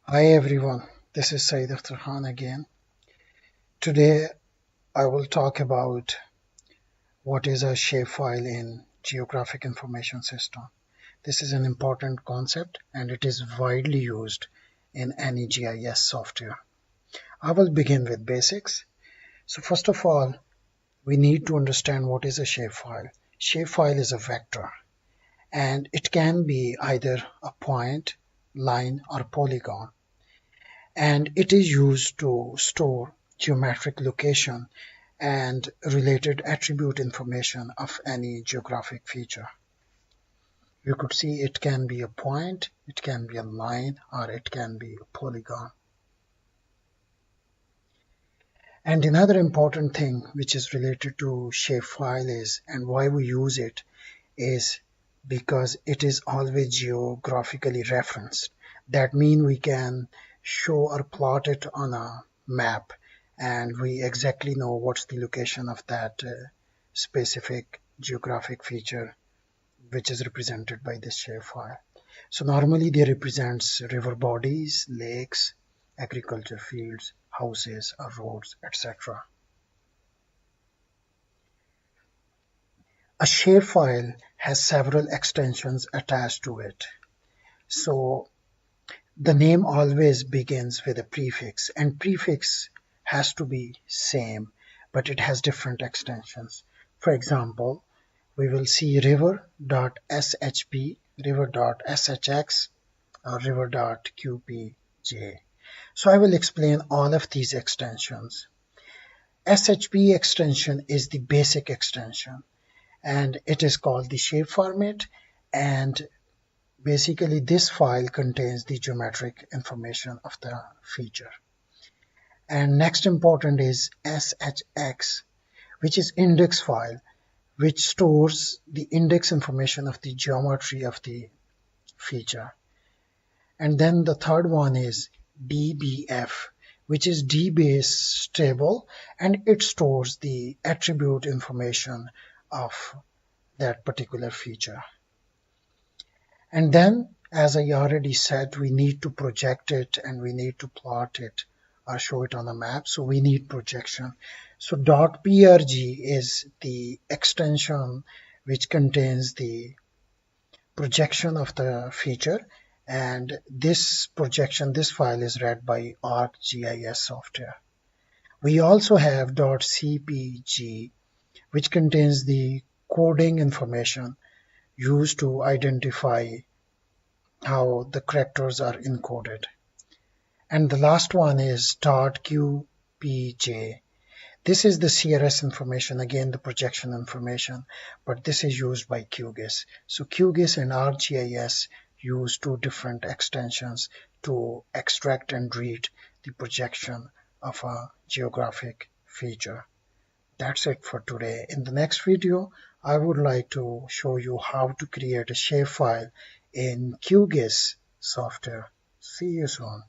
Hi everyone, this is Saeed Akhtar Khan again. Today I will talk about what is a shapefile in Geographic Information System. This is an important concept and it is widely used in any GIS software. I will begin with basics. So first of all, we need to understand what is a shapefile. Shapefile is a vector and it can be either a point, line or polygon. And it is used to store geometric location and related attribute information of any geographic feature. You could see it can be a point, it can be a line, or it can be a polygon. And another important thing which is related to shapefile is, and why we use it, is because it is always geographically referenced. That means we can show or plot it on a map and we exactly know what's the location of that specific geographic feature which is represented by this shapefile. So normally they represents river bodies, lakes, agriculture fields, houses or roads, etc. A shapefile has several extensions attached to it. So the name always begins with a prefix, and prefix has to be same, but it has different extensions. For example, we will see river.shp, river.shx, or river.qpj. So I will explain all of these extensions. SHP extension is the basic extension, and it is called the shape format, and basically this file contains the geometric information of the feature. And next important is SHX, which is index file, which stores the index information of the geometry of the feature. And then the third one is DBF, which is D-base table, and it stores the attribute information of that particular feature. And then, as I already said, we need to project it and we need to plot it or show it on a map. So we need projection. So .prg is the extension which contains the projection of the feature. And this projection, this file is read by ArcGis software. We also have .cpg, which contains the coding information used to identify how the characters are encoded. And the last one is .qpj. This is the CRS information, again the projection information, but this is used by QGIS. So QGIS and ArcGis use two different extensions to extract and read the projection of a geographic feature. That's it for today. In the next video, I would like to show you how to create a shapefile in QGIS software. See you soon.